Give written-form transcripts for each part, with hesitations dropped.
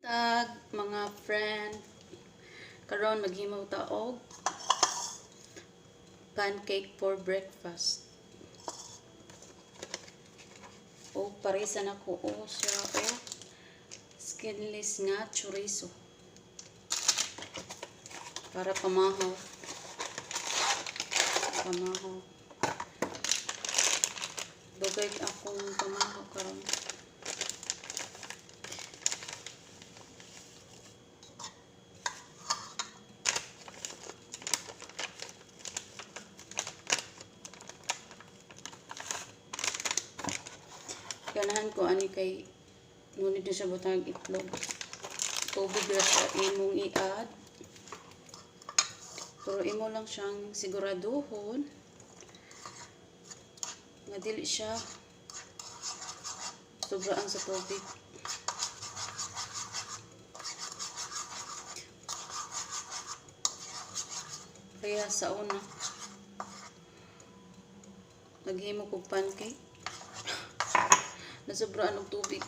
Tag mga friend, karon maghimaw ta og pancake for breakfast. O parisa na ko o siya o skinless nga chorizo. Para pamahaw. Dugay akong pamahaw karon. Ganahan ko ani kay ngunit na siya butang itlog. Tubig ra sa imong i-add. Pero imo lang siyang siguraduhon nga dili siya sobraan sa tubig. Kaya sa una naghimo kog pancake nasobraan og tubig.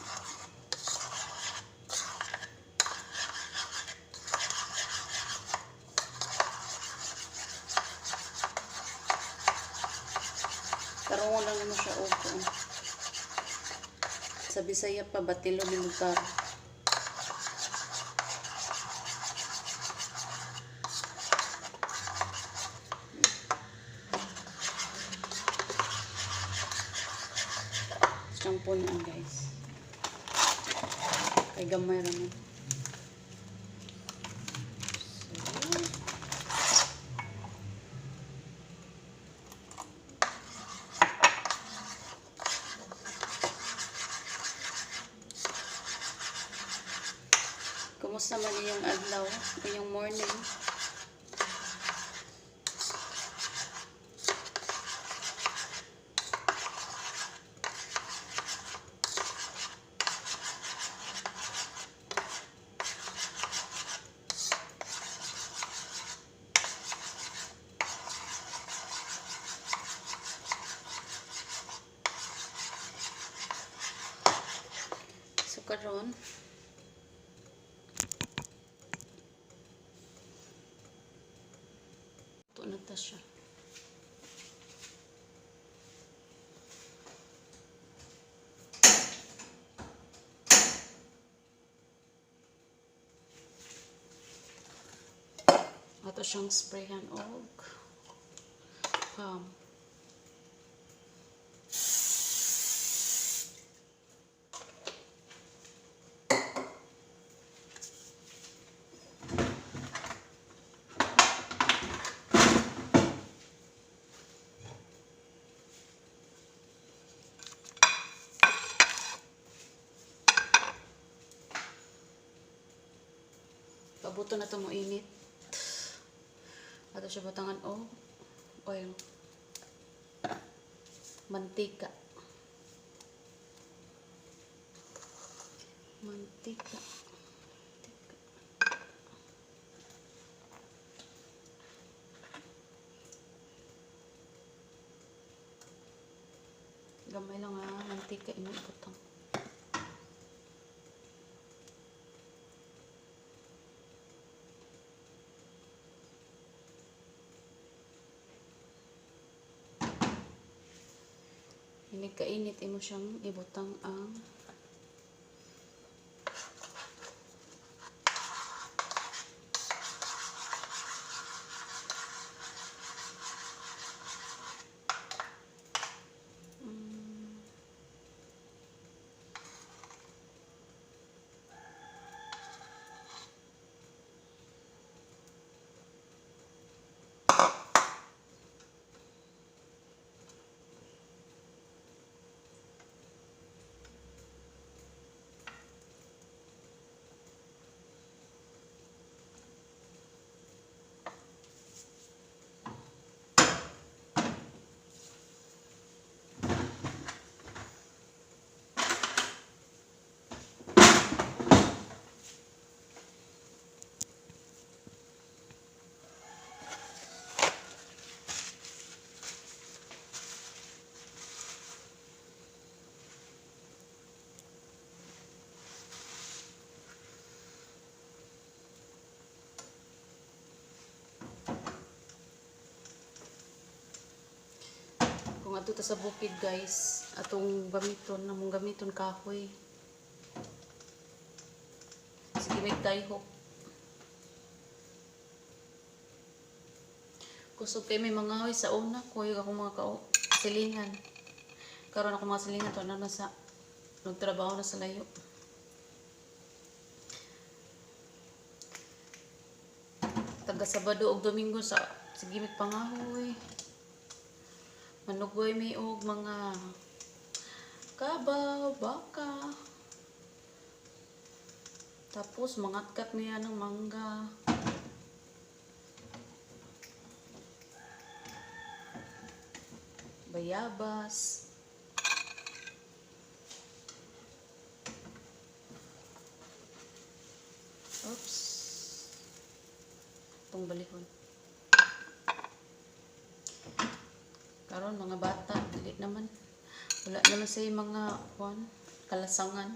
Karon lang nimo siya og sa Bisaya pa batilo ni lugar. Shampoo na guys. Kay gamay ra mo. Kumusta man yung adlaw, yung morning? So karon ito na ta siya. Ato siyang sprayan og pabuto na ito mo init. Ato siya butangan o oil. Mantika. Gamay lang mantika imo ibutang. Ini kainit imo siyang ibutang ang Kung ato ta sa bukid guys, atong gamiton, namong gamiton kahoy. Sige, may dayhok. Kusog kay may mga hoy sa una, kuy ako mga silingan. Karon ako mga silingan to na sa nagtrabaho na sa layo. Taga Sabado og Domingo sa gimik pangahoy. Manugoy may og mga kabaw, baka. Tapos mangatkat niya ng mangga. Bayabas. Oops. Itong balihon. Karon mga bata, dili naman. Wala naman sa mga kalasangan.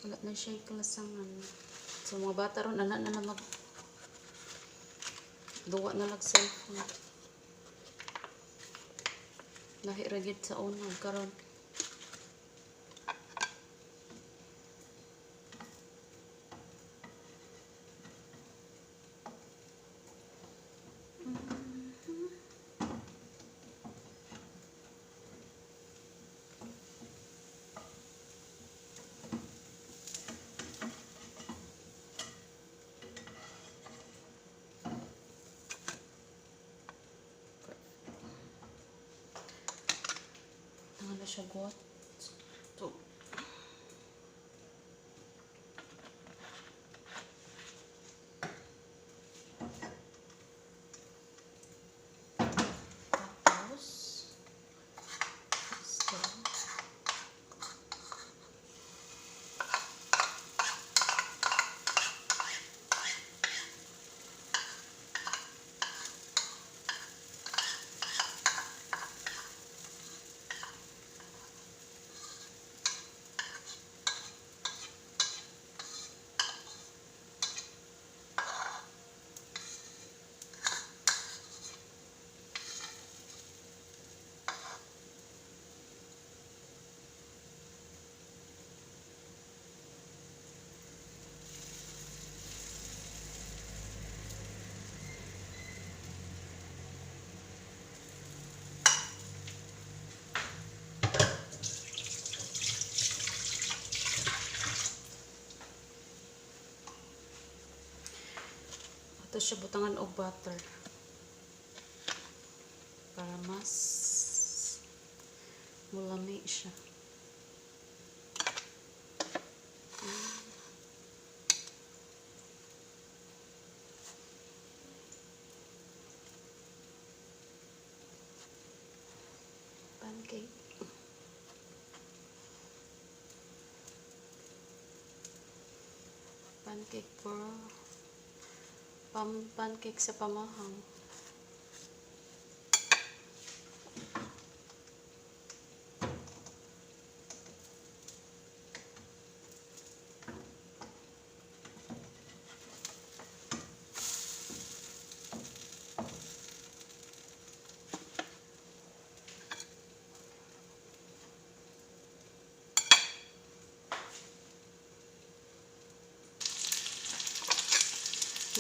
Wala na siya kalasangan. So mga bata ron, anak na mag duwa na lag cellphone. Lahi ragid sa una karon. Na siya got. So, tapos ito siya butangan og butter para mas mulami siya. Pancake. Pancake for pancake sa pamahang.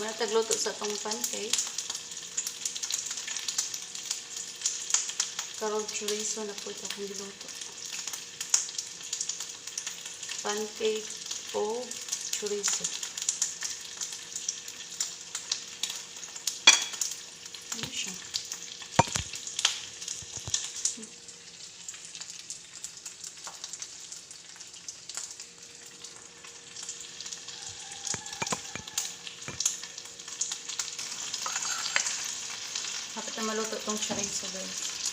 Muna tagluto sa tong pancake. Karong chorizo na po ito akong giluto. Pancake o chorizo. Ano siya? Kapit na maluto itong chorizo guys.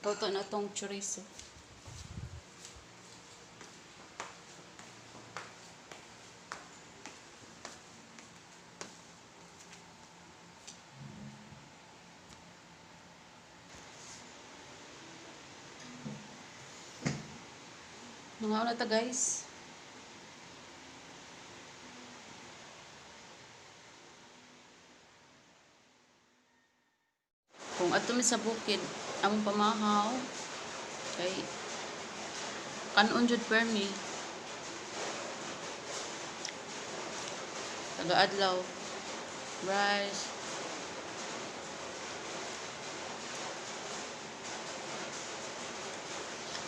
Luto na tong chorizo. Mga una ta guys. Kung ato mi sa bukid, among pamahaw kay kanon jud permi. Taga-adlaw. Rice.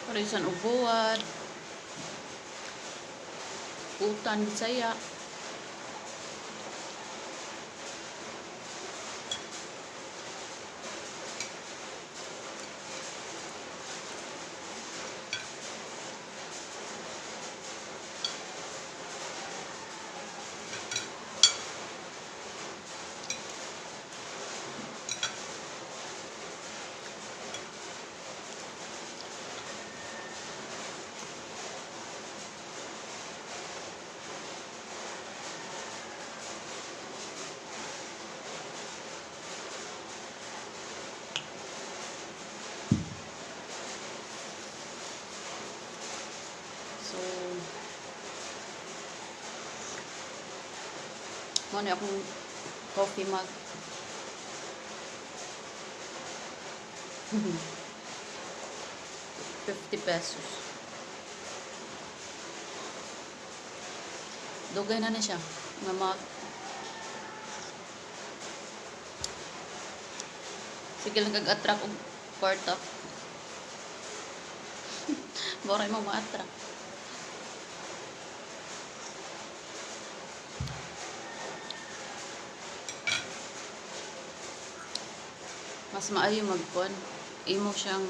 Parisan ubuad. Utan Bisaya. So, muna akong coffee mug. 50 pesos. Dugay na siya. Nga mug. Sige lang kag-attract og kwarta. Boray mo ma-attract. Mas maayo magkuan. Imo siyang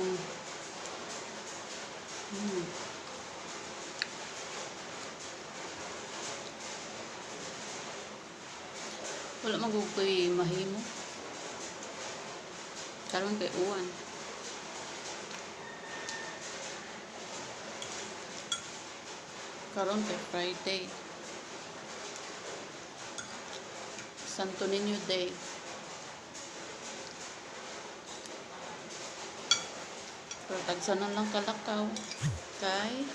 wala magugoy mahimo. Karon kay uwan. Karon kay Friday. Santo Niño Day. Pero tagsanon lang kalakaw. Kay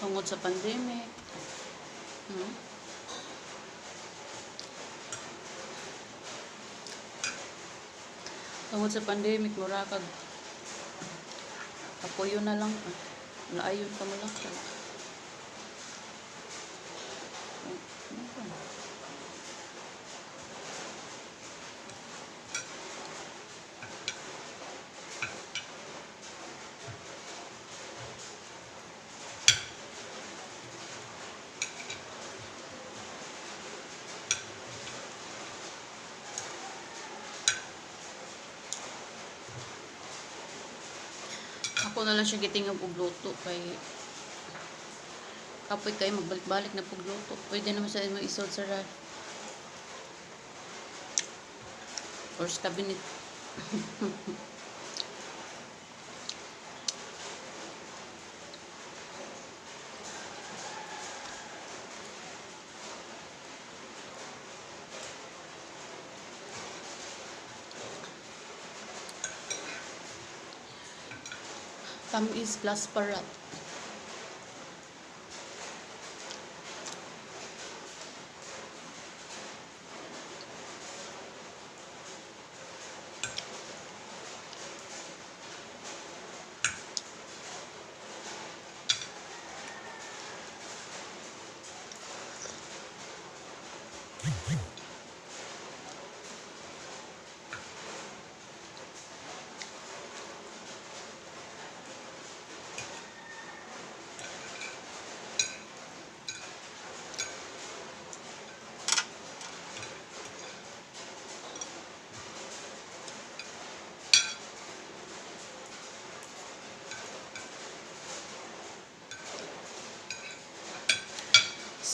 tungod sa pandemic. Tungod sa pandemic, mura kag apoyo na lang. Naayon ka mo lang. Ako na lang siya gitingog og luto kay kapoy kay magbalik-balik na pug luto. Pwede naman siya mo isod sa ref or sa cabinet. Tamis plus parat.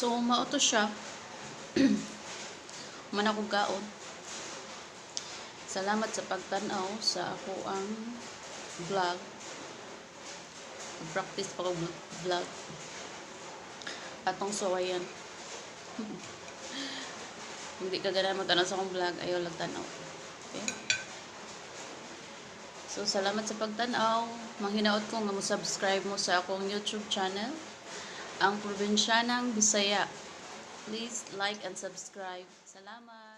So, mauto siya. Man akong kaon. Salamat sa pagtanaw sa ako ang vlog. Practice pa ko vlog. Atong suwayan. Hindi ka ganahan magtanaw sa akong vlog, ayaw lang tanaw. Okay? So, salamat sa pagtanaw. Manghinaot ko nga mo subscribe mo sa akong YouTube channel, ang Probinsyanang Bisaya. Please like and subscribe. Salamat!